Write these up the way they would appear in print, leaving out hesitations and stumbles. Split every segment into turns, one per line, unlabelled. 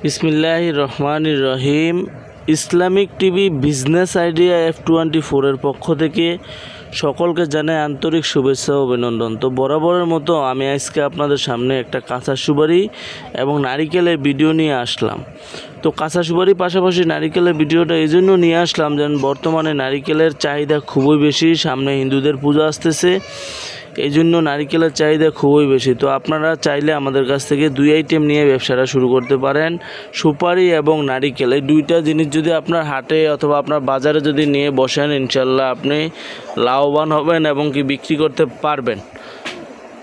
বিসমিল্লাহির রহমানির রহিম। Islamic TV business idea F24 এর পক্ষ থেকে সকলকে জানাই আন্তরিক শুভেচ্ছা ও অভিনন্দন। তো বরাবরের মতো আমি আজকে আপনাদের সামনে একটা কাঁচা সুপারি এবং নারিকেলের ভিডিও নিয়ে আসলাম। তো কাঁচা সুপারির পাশাপাশি নারিকেলের ভিডিওটা এই জন্য নিয়ে আসলাম যেন বর্তমানে নারিকেলের চাহিদা খুবই বেশি, সামনে হিন্দুদের পূজা আসতেছে, এই জন্য নারিকেলের চাহিদা খুবই বেশি। তো আপনারা চাইলে আমাদের কাছ থেকে দুই আইটেম নিয়ে ব্যবসাটা শুরু করতে পারেন, সুপারি এবং নারিকেল। এই দুইটা জিনিস যদি আপনার হাটে অথবা আপনার বাজারে যদি নিয়ে বসেন, ইনশাল্লাহ আপনি লাভবান হবেন এবং কি বিক্রি করতে পারবেন।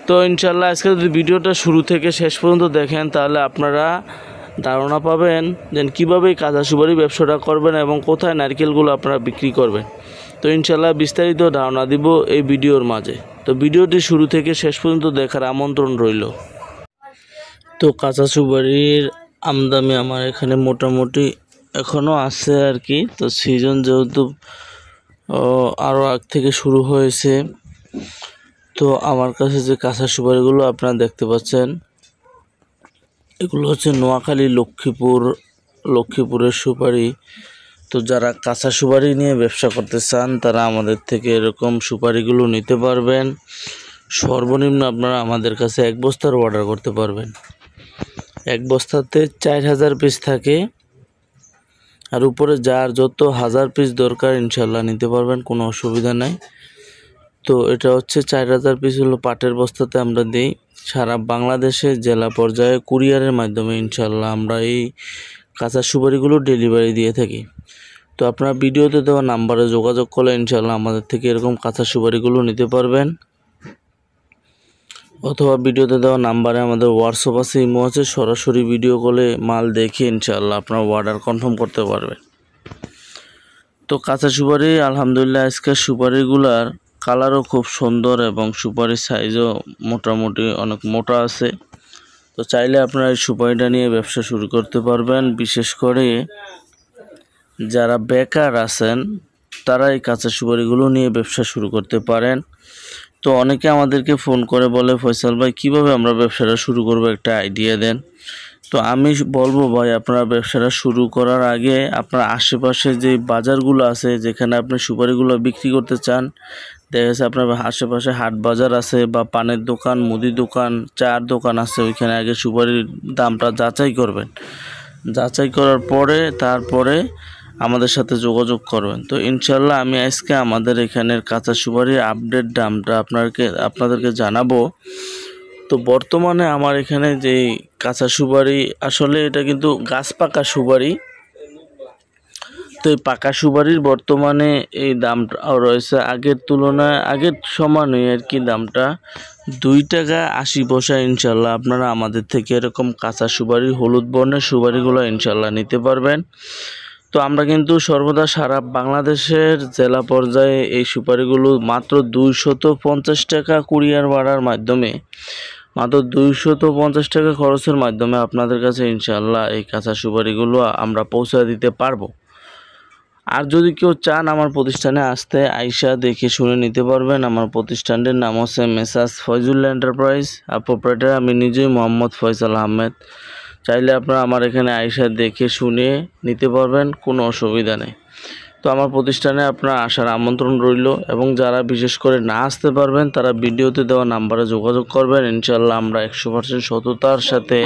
তো ইনশাল্লাহ আজকে যদি ভিডিওটা শুরু থেকে শেষ পর্যন্ত দেখেন তাহলে আপনারা ধারণা পাবেন যে কীভাবে কাঁচা সুপারি ব্যবসাটা করবেন এবং কোথায় নারকেলগুলো আপনারা বিক্রি করবেন। তো ইনশাল্লাহ বিস্তারিত ধারণা দিব এই ভিডিওর মাঝে। তো ভিডিওটি শুরু থেকে শেষ পর্যন্ত দেখার আমন্ত্রণ রইল। তো কাঁচা সুপারির আমদানি আমার এখানে মোটামুটি এখনও আছে আর কি। তো সিজন যেহেতু আরও আগ থেকে শুরু হয়েছে, তো আমার কাছে যে কাঁচা সুপারিগুলো আপনারা দেখতে পাচ্ছেন এগুলো হচ্ছে নোয়াখালী লক্ষ্মীপুরের সুপারি। তো যারা কাঁচা সুপারি নিয়ে ব্যবসা করতে চান তারা আমাদের থেকে এরকম সুপারিগুলো নিতে পারবেন। সর্বনিম্ন আপনারা আমাদের কাছে এক বস্তার অর্ডার করতে পারবেন। এক বস্তাতে 4000 পিস থাকে, আর উপরে যার যত 1000 পিস দরকার ইনশাল্লাহ নিতে পারবেন, কোনো অসুবিধা নাই। তো এটা হচ্ছে 4000 পিস হলো পাটের বস্তাতে আমরা দিই। সারা বাংলাদেশে জেলা পর্যায়ে কুরিয়ারের মাধ্যমে ইনশাল্লাহ আমরা এই কাঁচা সুপারিগুলো ডেলিভারি দিয়ে থাকি। তো আপনারা ভিডিওতে দেওয়া নাম্বারে যোগাযোগ করলে ইনশাল্লাহ আমাদের থেকে এরকম কাঁচা সুপারিগুলো নিতে পারবেন, অথবা ভিডিওতে দেওয়া নাম্বারে আমাদের হোয়াটসঅ্যাপ আছে, ইমো আছে, সরাসরি ভিডিও কলে মাল দেখে ইনশাল্লাহ আপনারা অর্ডার কনফার্ম করতে পারবেন। তো কাঁচা সুপারি আলহামদুলিল্লাহ আজকে সুপারিগুলার কালারও খুব সুন্দর এবং সুপারির সাইজও মোটামুটি অনেক মোটা আছে। তো চাইলে আপনারা এই সুপারিটা নিয়ে ব্যবসা শুরু করতে পারবেন। বিশেষ করে যারা বেকার আছেন তারা এই কাঁচা সুপারিগুলো নিয়ে ব্যবসা শুরু করতে পারেন। তো অনেকে আমাদেরকে ফোন করে বলে, ফয়সাল ভাই কীভাবে আমরা ব্যবসাটা শুরু করব, একটা আইডিয়া দেন। তো আমি বলবো ভাই, আপনারা ব্যবসাটা শুরু করার আগে আপনার আশেপাশে যে বাজারগুলো আছে যেখানে আপনি সুপারিগুলো বিক্রি করতে চান, দেখা যাচ্ছে আপনার আশেপাশে হাট বাজার আছে বা পানের দোকান, মুদি দোকান, চার দোকান আছে, ওইখানে আগে সুপারির দামটা যাচাই করবেন। যাচাই করার পরে তারপরে আমাদের সাথে যোগাযোগ করবেন। তো ইনশাল্লাহ আমি আজকে আমাদের এখানের কাঁচা সুপারির আপডেট দামটা আপনাদেরকে জানাবো। তো বর্তমানে আমার এখানে যে কাঁচা সুপারি, আসলে এটা কিন্তু গাছ পাকা সুপারি। তো এই পাকা সুপারির বর্তমানে এই দামটা রয়েছে আগের তুলনায়, আগের সমানই আর কি, দামটা 2 টাকা 80 পয়সা। ইনশাল্লাহ আপনারা আমাদের থেকে এরকম কাঁচা সুপারি, হলুদ বর্ণের সুপারিগুলো ইনশাল্লাহ নিতে পারবেন। তো আমরা কিন্তু সর্বদা সারা বাংলাদেশের জেলা পর্যায়ে এই সুপারিগুলো মাত্র 250 টাকা কুরিয়ার ভাড়ার মাধ্যমে, মাত্র 250 টাকা খরচের মাধ্যমে আপনাদের কাছে ইনশাল্লাহ এই কাঁচা সুপারিগুলো আমরা পৌঁছে দিতে পারবো। আর যদি কেউ চান আমার প্রতিষ্ঠানে আসতে, আইসা দেখে শুনে নিতে পারবেন। আমার প্রতিষ্ঠানটির নাম হচ্ছে মেসার্স ফয়জুল এন্টারপ্রাইজ, আর প্রোপ্রাইটার আমি নিজেই মোহাম্মদ ফয়সাল আহমেদ। চাইলে আপনারা আমার এখানে আইসা দেখে শুনে নিতে পারবেন, কোনো অসুবিধা নেই। তো আমার প্রতিষ্ঠানে আপনার আসার আমন্ত্রণ রইল, এবং যারা বিশেষ করে না আসতে পারবেন তারা ভিডিওতে দেওয়া নাম্বারে যোগাযোগ করবেন। ইনশাল্লাহ আমরা 100% সততার সাথে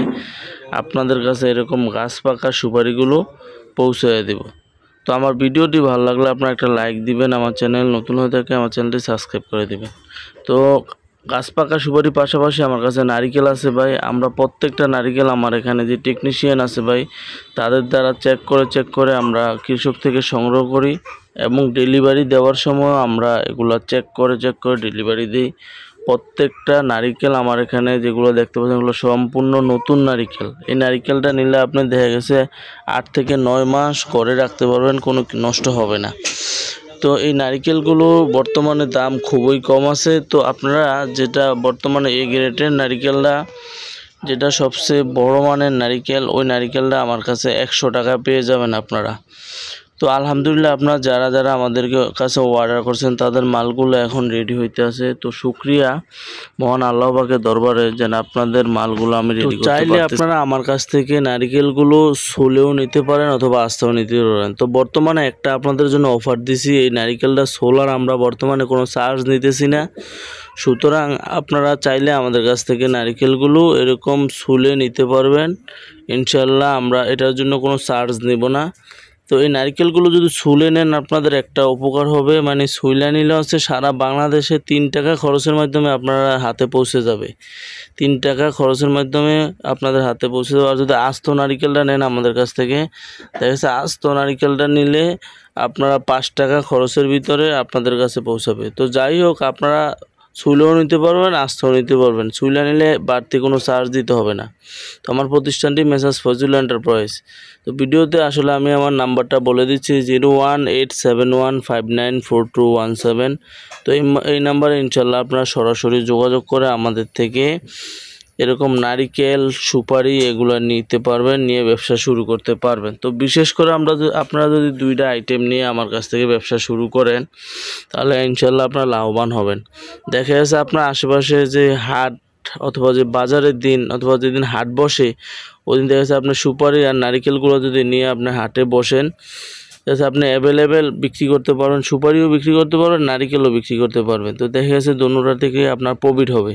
আপনাদের কাছে এরকম গাছ পাকা সুপারিগুলো পৌঁছে দেব। তো আমার ভিডিওটি ভালো লাগলে আপনারা একটা লাইক দিবেন, আমার চ্যানেল নতুন হয়ে থাকে আমার চ্যানেলটি সাবস্ক্রাইব করে দিবেন। তো গাছ পাকা সুপারির পাশাপাশি আমার কাছে নারিকেল আছে ভাই। আমরা প্রত্যেকটা নারিকেল আমার এখানে যে টেকনিশিয়ান আছে ভাই, তাদের দ্বারা চেক করে আমরা কৃষক থেকে সংগ্রহ করি, এবং ডেলিভারি দেওয়ার সময় আমরা এগুলো চেক করে ডেলিভারি দিই। প্রত্যেকটা নারিকেল আমার এখানে যেগুলো দেখতে পাচ্ছেন এগুলো সম্পূর্ণ নতুন নারিকেল। এই নারিকেলটা নিলে আপনি দেখা গেছে 8 থেকে 9 মাস করে রাখতে পারবেন, কোনো নষ্ট হবে না। তো এই নারিকেলগুলো বর্তমানে দাম খুবই কম আছে। তো আপনারা যেটা বর্তমানে এই গ্রেডের নারিকেলটা, যেটা সবচেয়ে বড় মানের নারিকেল, ওই নারিকেলটা আমার কাছে 100 টাকা পেয়ে যাবেন আপনারা। তো আলহামদুলিল্লাহ আপনারা যারা যারা আমাদের কাছে অর্ডার করছেন তাদের মালগুলো এখন রেডি হইতে আছে। তো শুকরিয়া মহান আল্লাহ পাকের দরবারে যেন আপনাদের মালগুলো আমি রেডি করতে পারতেছি। চাইলে আপনারা আমার কাছ থেকে নারিকেলগুলো সোলেও নিতে পারেন অথবা আস্তেও নিতে পারেন। তো বর্তমানে একটা আপনাদের জন্য অফার দিছি, এই নারিকেলটা সোলার আমরা বর্তমানে কোনো চার্জ নিতেছি না। সুতরাং আপনারা চাইলে আমাদের কাছ থেকে নারিকেলগুলো এরকম সুলে নিতে পারবেন ইনশাল্লাহ। আমরা এটার জন্য কোনো চার্জ নেব না। তো এই নারকেলগুলো যদি ছুলে নেন আপনাদের একটা উপকার হবে, মানে ছুলে নিলে হচ্ছে সারা বাংলাদেশে 3 টাকা খরচের মাধ্যমে আপনারা হাতে পৌঁছে যাবে। 3 টাকা খরচের মাধ্যমে আপনাদের হাতে পৌঁছে যাবে। আর যদি আস্ত নারকেলটা নেন আমাদের কাছ থেকে, দেখা যাচ্ছে আস্ত নারকেলটা নিলে আপনারা 5 টাকা খরচের ভিতরে আপনাদের কাছে পৌঁছাবে। তো যাই হোক, আপনারা ছুলেও নিতে পারবেন, আস্তেও নিতে পারবেন। ছুলে নিলে বাড়তি কোনো চার্জ দিতে হবে না। তো আমার প্রতিষ্ঠানটি মেসার্স ফজলুল এন্টারপ্রাইজ। তো ভিডিওতে আসলে আমি আমার নাম্বারটা বলে দিচ্ছি 018715942117। তো এই নাম্বারে ইনশাল্লাহ আপনারা সরাসরি যোগাযোগ করে আমাদের থেকে এরকম নারিকেল, সুপারি এগুলো নিতে পারবেন, নিয়ে ব্যবসা শুরু করতে পারবেন। তো বিশেষ করে আপনারা যদি 2টা আইটেম নিয়ে আমার কাছ থেকে ব্যবসা শুরু করেন তাহলে ইনশাল্লাহ আপনারা লাভবান হবেন। দেখা যাচ্ছে আপনার আশেপাশে যে হাট অথবা যে বাজারের দিন অথবা যেদিন হাট বসে ওই দিন দেখা যাচ্ছে আপনার সুপারি আর নারিকেলগুলো যদি নিয়ে আপনি হাটে বসেন, যাতে আপনি অ্যাভেলেবেল বিক্রি করতে পারবেন, সুপারিও বিক্রি করতে পারবেন, নারিকেলও বিক্রি করতে পারবেন। তো দেখা যাচ্ছে দোনোটা থেকে আপনার প্রফিট হবে।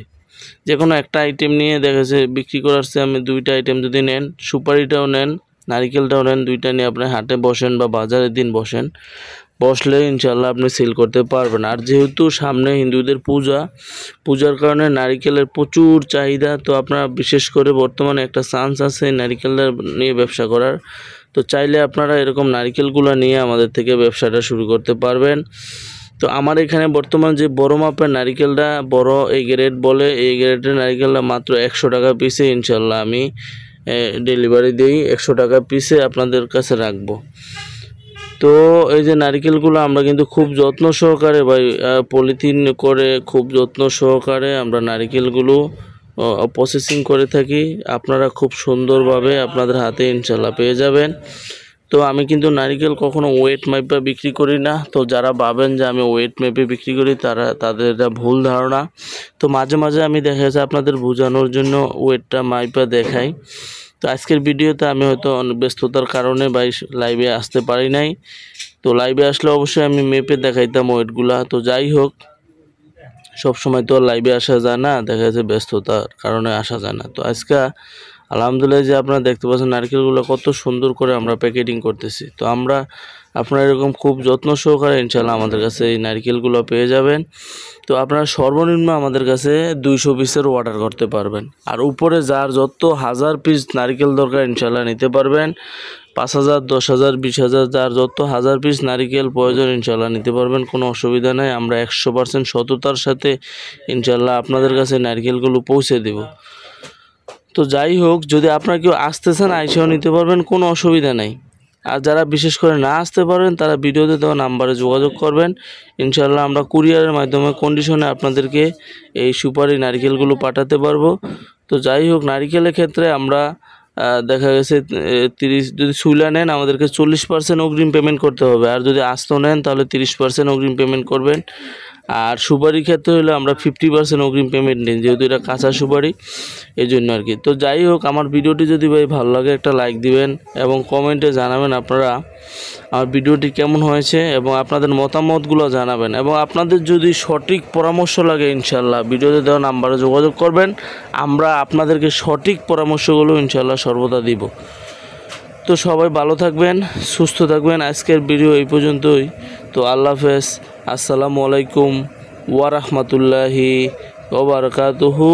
যে কোনো একটা আইটেম নিয়ে দেখা যাচ্ছে বিক্রি করার চেয়ে আমি 2টা আইটেম যদি নেন, সুপারিটাও নেন, নারিকেলটাও নেন, 2টা নিয়ে আপনি হাটে বসেন বা বাজারের দিন বসেন, বসলে ইনশাল্লাহ আপনি সেল করতে পারবেন। আর যেহেতু সামনে হিন্দুদের পূজার কারণে নারিকেলের প্রচুর চাহিদা, তো আপনারা বিশেষ করে বর্তমানে একটা চান্স আছে নারিকেলটা নিয়ে ব্যবসা করার। তো চাইলে আপনারা এরকম নারিকেলগুলো নিয়ে আমাদের থেকে ব্যবসাটা শুরু করতে পারবেন। তো আমার এখানে বর্তমান যে বড় মাপের নারিকেলটা, বড় এই গ্রেড বলে, এই গ্রেডের নারিকেলটা মাত্র 100 টাকা পিসে ইনশাল্লাহ আমি ডেলিভারি দিই। 100 টাকা পিসে আপনাদের কাছে রাখবো। তো এই যে নারিকেলগুলো আমরা কিন্তু খুব যত্ন সহকারে পলিথিন করে খুব যত্ন সহকারে আমরা নারিকেলগুলো প্রসেসিং করে থাকি। আপনারা খুব সুন্দরভাবে আপনাদের হাতে ইনশাল্লাহ পেয়ে যাবেন। তো আমি কিন্তু নারিকেল কখনো ওয়েট মাইপে বিক্রি করি না। তো যারা ভাবেন যে আমি ওয়েট মেপে বিক্রি করি তাদের এটা ভুল ধারণা। তো মাঝে মাঝে আমি দেখা যাচ্ছে আপনাদের বোঝানোর জন্য ওয়েটটা মাইপে দেখাই। তো আজকের ভিডিওতে আমি হয়তো ব্যস্ততার কারণে লাইভে আসতে পারি নাই। তো লাইভে আসলে অবশ্যই আমি মেপে দেখাইতাম ওয়েটগুলা। তো যাই হোক, সব সময় তো লাইভে আসা যায় না, দেখা যাচ্ছে ব্যস্ততার কারণে আসা যায় না। তো আজকে আলহামদুলিল্লাহ যে আপনারা দেখতে পাচ্ছেন নারকেলগুলো কত সুন্দর করে আমরা প্যাকেটিং করতেছি। তো আপনারা এরকম খুব যত্ন সহকারে ইনশাল্লাহ আমাদের কাছে এই নারকেলগুলো পেয়ে যাবেন। তো আপনারা সর্বনিম্ন আমাদের কাছে 200 পিসের অর্ডার করতে পারবেন। আর উপরে যার যত 1000 পিস নারকেল দরকার ইনশাল্লাহ নিতে পারবেন। 5000, 10000, 20000 যার যত 1000 পিস নারকেল প্রয়োজন ইনশাল্লাহ নিতে পারবেন, কোনো অসুবিধা নাই। আমরা 100% সততার সাথে ইনশাল্লাহ আপনাদের কাছে নারকেলগুলো পৌঁছে দেব। তো যাই হোক, যদি আপনারা কেউ আসতে চান আইসাও নিতে পারবেন, কোনো অসুবিধা নাই। আর যারা বিশেষ করে না আসতে পারবেন তারা ভিডিওতে দেওয়া নাম্বারে যোগাযোগ করবেন। ইনশাল্লাহ আমরা কুরিয়ারের মাধ্যমে কন্ডিশনে আপনাদেরকে এই সুপারি নারকেলগুলো পাঠাতে পারবো। তো যাই হোক, নারকেলের ক্ষেত্রে আমরা দেখা গেছে 30 যদি সুইলা নেন আমাদেরকে 40% অগ্রিম পেমেন্ট করতে হবে। আর যদি আস্ত নেন তাহলে 30% অগ্রিম পেমেন্ট করবেন। আর সুপারির ক্ষেত্রে হলে আমরা 50% অগ্রিম পেমেন্ট নিই, যেহেতু এটা কাঁচা সুপারি, এই জন্য আর কি। তো যাই হোক, আমার ভিডিওটি যদি ভাই ভালো লাগে একটা লাইক দিবেন এবং কমেন্টে জানাবেন আপনারা আমার ভিডিওটি কেমন হয়েছে এবং আপনাদের মতামতগুলো জানাবেন। এবং আপনাদের যদি সঠিক পরামর্শ লাগে ইনশাল্লাহ ভিডিওতে দেওয়া নাম্বারে যোগাযোগ করবেন, আমরা আপনাদেরকে সঠিক পরামর্শগুলো ইনশাল্লাহ সর্বদা দিব। তো সবাই ভালো থাকবেন, সুস্থ থাকবেন। আজকের ভিডিও এই পর্যন্তই। তো আল্লাহ হাফেজ, আসসালামু আলাইকুম ওয়া রাহমাতুল্লাহি ওয়া বারাকাতুহু।